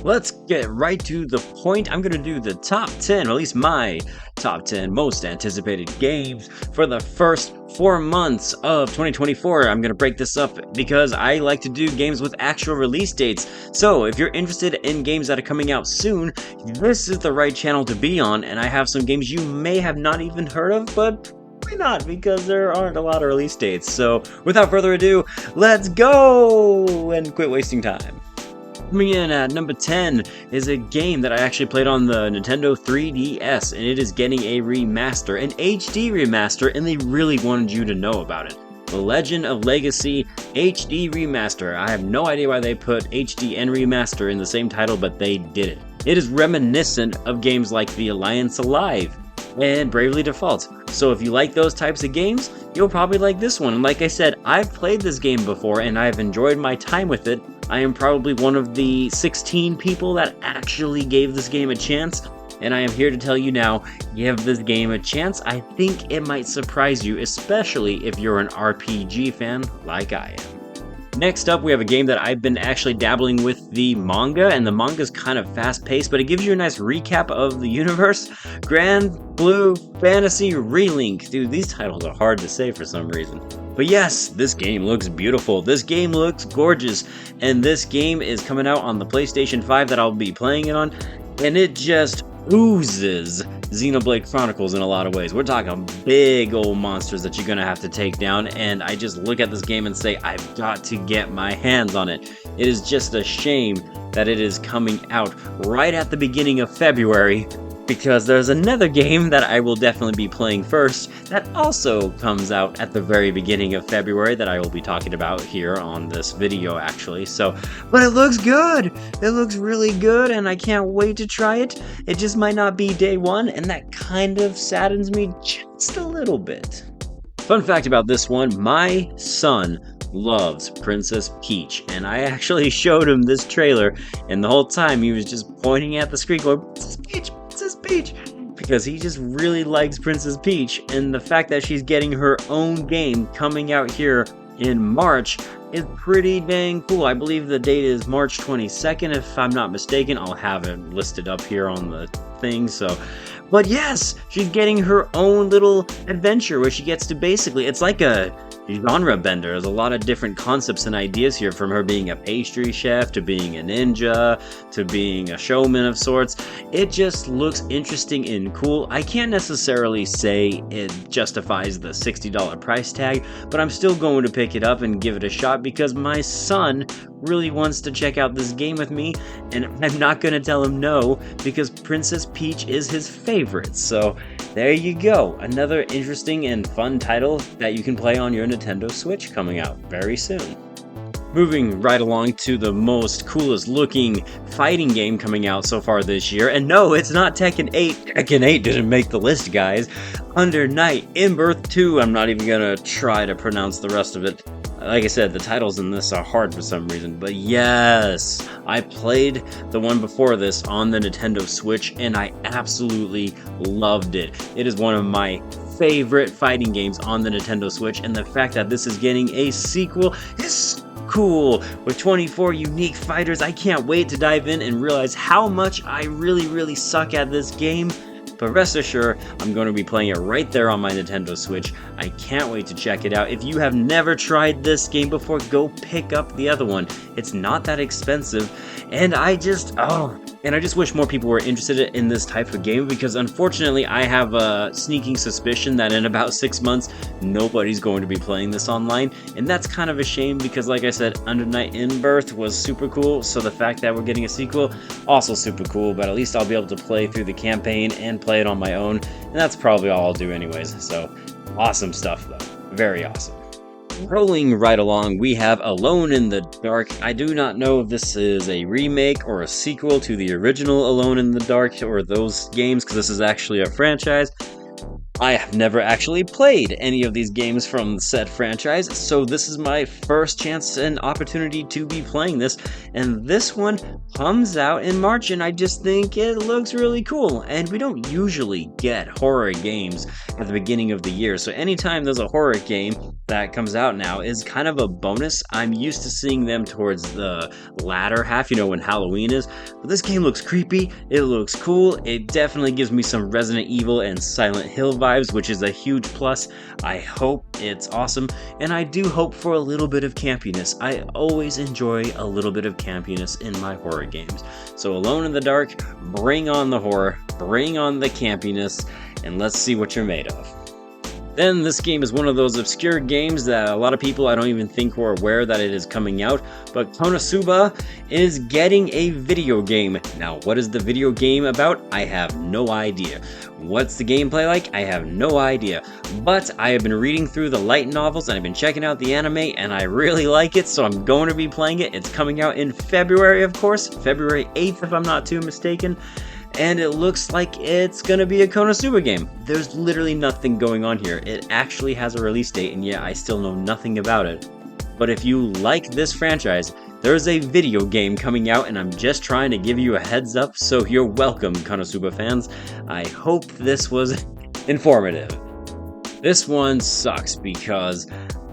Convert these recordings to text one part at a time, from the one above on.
let's get right to the point. I'm going to do the top 10, or at least my top 10 most anticipated games for the first 4 months of 2024. I'm going to break this up because I like to do games with actual release dates. So if you're interested in games that are coming out soon, this is the right channel to be on. And I have some games you may have not even heard of, but why not? Because there aren't a lot of release dates. So without further ado, let's go and quit wasting time. Coming in at number 10 is a game that I actually played on the Nintendo 3DS, and it is getting a remaster, an HD remaster, and they really wanted you to know about it. The Legend of Legacy HD Remaster. I have no idea why they put HD and Remaster in the same title, but they did it. It is reminiscent of games like The Alliance Alive and Bravely Default. So if you like those types of games, you'll probably like this one. And like I said, I've played this game before and I've enjoyed my time with it. I am probably one of the 16 people that actually gave this game a chance, and I am here to tell you now, give this game a chance. I think it might surprise you, especially if you're an RPG fan like I am. Next up, we have a game that I've been actually dabbling with the manga, and the manga is kind of fast-paced, but it gives you a nice recap of the universe. Grand Blue Fantasy Relink. Dude, these titles are hard to say for some reason. But yes, this game looks beautiful. This game looks gorgeous, and this game is coming out on the PlayStation 5 that I'll be playing it on, and it just oozes Xenoblade Chronicles in a lot of ways. We're talking big old monsters that you're gonna have to take down, and I just look at this game and say, I've got to get my hands on it. It is just a shame that it is coming out right at the beginning of February, because there's another game that I will definitely be playing first that also comes out at the very beginning of February that I will be talking about here on this video actually. So, but it looks good! It looks really good and I can't wait to try it. It just might not be day one, and that kind of saddens me just a little bit. Fun fact about this one, my son loves Princess Peach, and I actually showed him this trailer, and the whole time he was just pointing at the screen going, Princess Peach! Princess Peach! Because he just really likes Princess Peach, and the fact that she's getting her own game coming out here in March is pretty dang cool. I believe the date is March 22nd, if I'm not mistaken. I'll have it listed up here on the thing, so... But yes, she's getting her own little adventure where she gets to basically, it's like a genre bender. There's a lot of different concepts and ideas here, from her being a pastry chef to being a ninja to being a showman of sorts. It just looks interesting and cool. I can't necessarily say it justifies the $60 price tag, but I'm still going to pick it up and give it a shot because my son really wants to check out this game with me, and I'm not going to tell him no because Princess Peach is his favorite. So there you go, another interesting and fun title that you can play on your Nintendo Switch coming out very soon. Moving right along to the most coolest looking fighting game coming out so far this year, and no, it's not Tekken 8. Tekken 8 didn't make the list, guys. Under Night In-Birth 2, I'm not even gonna try to pronounce the rest of it. Like I said, the titles in this are hard for some reason, but yes, I played the one before this on the Nintendo Switch, and I absolutely loved it. It is one of my favorite fighting games on the Nintendo Switch, and the fact that this is getting a sequel is cool. With 24 unique fighters, I can't wait to dive in and realize how much I really suck at this game. But rest assured, I'm going to be playing it right there on my Nintendo Switch. I can't wait to check it out. If you have never tried this game before, go pick up the other one. It's not that expensive, and I just wish more people were interested in this type of game, because unfortunately I have a sneaking suspicion that in about 6 months nobody's going to be playing this online, and that's kind of a shame because, like I said, Under Night In-Birth was super cool, so the fact that we're getting a sequel, also super cool, but at least I'll be able to play through the campaign and play it on my own, and that's probably all I'll do anyways. So awesome stuff though, very awesome. Rolling right along, we have Alone in the Dark. I do not know if this is a remake or a sequel to the original Alone in the Dark or those games, because this is actually a franchise. I have never actually played any of these games from said franchise, so this is my first chance and opportunity to be playing this, and this one comes out in March, and I just think it looks really cool, and we don't usually get horror games at the beginning of the year, so anytime there's a horror game that comes out now is kind of a bonus. I'm used to seeing them towards the latter half, when Halloween is, but this game looks creepy, it looks cool, it definitely gives me some Resident Evil and Silent Hill vibes, which is a huge plus. I hope it's awesome, and I do hope for a little bit of campiness. I always enjoy a little bit of campiness in my horror games. So Alone in the Dark, bring on the horror, bring on the campiness, and let's see what you're made of. Then this game is one of those obscure games that a lot of people I don't even think were aware that it is coming out, but Konosuba is getting a video game. Now, what is the video game about? I have no idea. What's the gameplay like? I have no idea. But I have been reading through the light novels and I've been checking out the anime and I really like it, so I'm going to be playing it. It's coming out in February, of course, February 8th if I'm not too mistaken. And it looks like it's gonna be a Konosuba game. There's literally nothing going on here. It actually has a release date, and yet I still know nothing about it. But if you like this franchise, there's a video game coming out, and I'm just trying to give you a heads up, so you're welcome, Konosuba fans. I hope this was informative. This one sucks because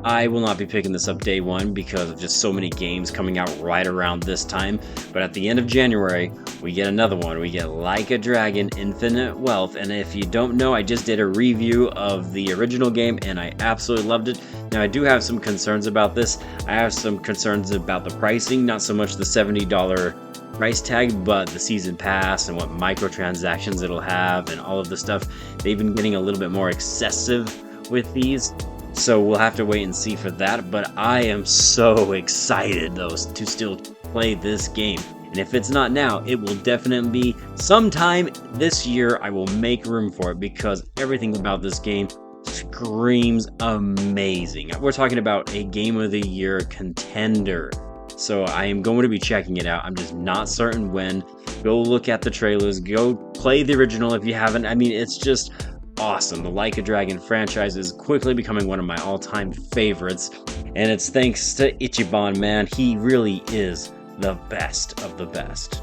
I will not be picking this up day one because of just so many games coming out right around this time. But at the end of January, we get another one. We get Like a Dragon Infinite Wealth. And if you don't know, I just did a review of the original game and I absolutely loved it. Now, I do have some concerns about this. I have some concerns about the pricing, not so much the $70 price tag, but the season pass and what microtransactions it'll have and all of the stuff. They've been getting a little bit more excessive with these. So we'll have to wait and see for that, but I am so excited though to still play this game. And if it's not now, it will definitely be sometime this year. I will make room for it because everything about this game screams amazing. We're talking about a Game of the Year contender. So I am going to be checking it out. I'm just not certain when. Go look at the trailers, go play the original if you haven't. I mean, it's just awesome. The Like a Dragon franchise is quickly becoming one of my all-time favorites, and it's thanks to Ichiban, man. He really is the best of the best.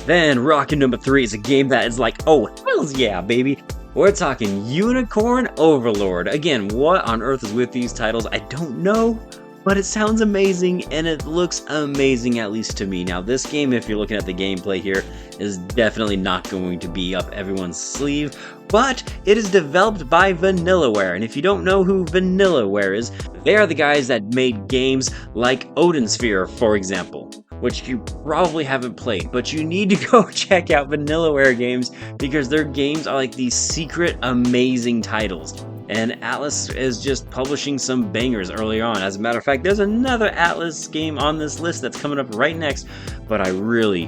Then, rockin' number 3 is a game that is like, oh, hells yeah, baby. We're talking Unicorn Overlord. Again, what on earth is with these titles? I don't know, but it sounds amazing, and it looks amazing, at least to me. Now, this game, if you're looking at the gameplay here, is definitely not going to be up everyone's sleeve, but it is developed by Vanillaware, and if you don't know who Vanillaware is, they are the guys that made games like Odin Sphere, for example, which you probably haven't played, but you need to go check out Vanillaware games because their games are like these secret, amazing titles. And Atlus is just publishing some bangers early on. As a matter of fact, there's another Atlus game on this list that's coming up right next, but I really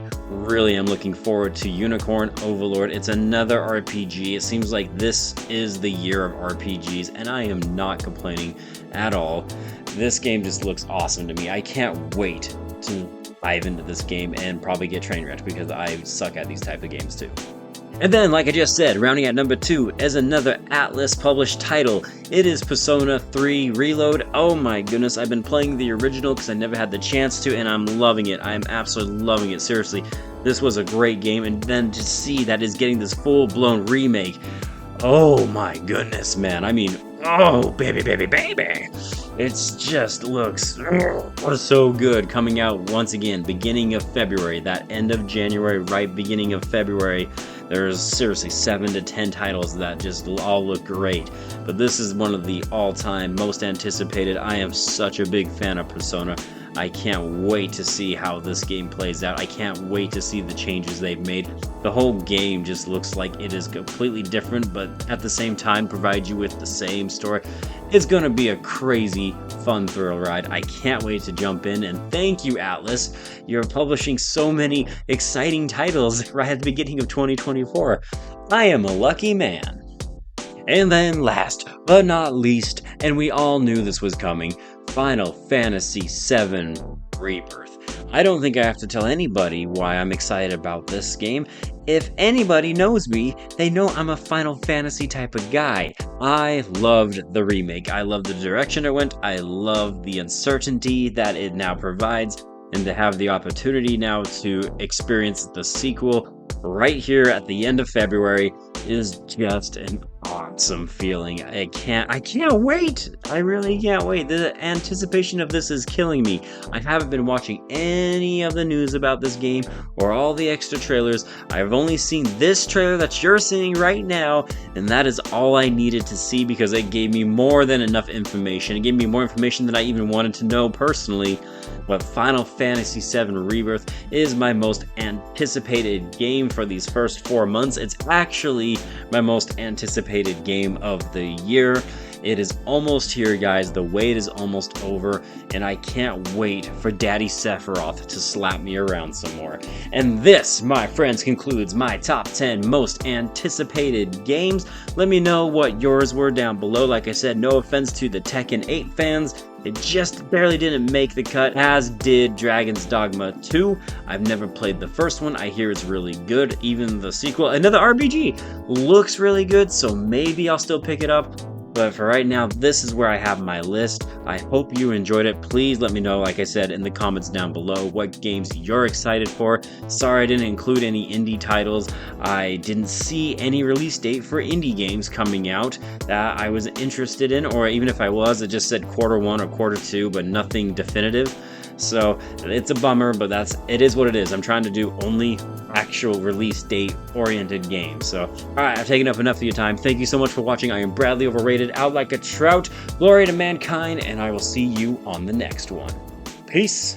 am looking forward to Unicorn Overlord. It's another RPG. It seems like this is the year of RPGs, and I am not complaining at all. This game just looks awesome to me. I can't wait to dive into this game and probably get train wrecked because I suck at these type of games too. And then, like I just said, rounding at number 2 is another Atlus published title. It is Persona 3 Reload. Oh my goodness, I've been playing the original because I never had the chance to, and I'm loving it. I am absolutely loving it, seriously. This was a great game, and then to see that is getting this full-blown remake. Oh my goodness, man. I mean, oh, baby. It just looks so good. Coming out once again, beginning of February, that end of January, right beginning of February. There's seriously 7 to 10 titles that just all look great. But this is one of the all-time most anticipated. I am such a big fan of Persona. I can't wait to see how this game plays out. I can't wait to see the changes they've made. The whole game just looks like it is completely different, but at the same time provides you with the same story. It's gonna be a crazy, fun thrill ride. I can't wait to jump in, and thank you, Atlus. You're publishing so many exciting titles right at the beginning of 2024. I am a lucky man. And then last but not least, and we all knew this was coming, Final Fantasy VII Rebirth. I don't think I have to tell anybody why I'm excited about this game. If anybody knows me, they know I'm a Final Fantasy type of guy. I loved the remake. I loved the direction it went. I loved the uncertainty that it now provides. And to have the opportunity now to experience the sequel right here at the end of February is just an awesome feeling. I can't wait. I really can't wait. The anticipation of this is killing me. I haven't been watching any of the news about this game or all the extra trailers. I've only seen this trailer that you're seeing right now, and that is all I needed to see because it gave me more than enough information. It gave me more information than I even wanted to know personally. But Final Fantasy VII Rebirth is my most anticipated game for these first 4 months. It's actually my most anticipated game of the year. It is almost here, guys. The wait is almost over, and I can't wait for Daddy Sephiroth to slap me around some more. And this, my friends, concludes my top 10 most anticipated games. Let me know what yours were down below. Like I said, no offense to the Tekken 8 fans. It just barely didn't make the cut, as did Dragon's Dogma 2. I've never played the first one. I hear it's really good. Even the sequel, another RPG, looks really good, so maybe I'll still pick it up. But for right now, this is where I have my list. I hope you enjoyed it. Please let me know, like I said, in the comments down below what games you're excited for. Sorry I didn't include any indie titles. I didn't see any release date for indie games coming out that I was interested in, or even if I was, it just said Q1 or Q2, but nothing definitive. So it's a bummer, but it is what it is. I'm trying to do only actual release date oriented games. So, alright, I've taken up enough of your time. Thank you so much for watching. I am Bradley Overrated, out like a trout. Glory to mankind, and I will see you on the next one. Peace.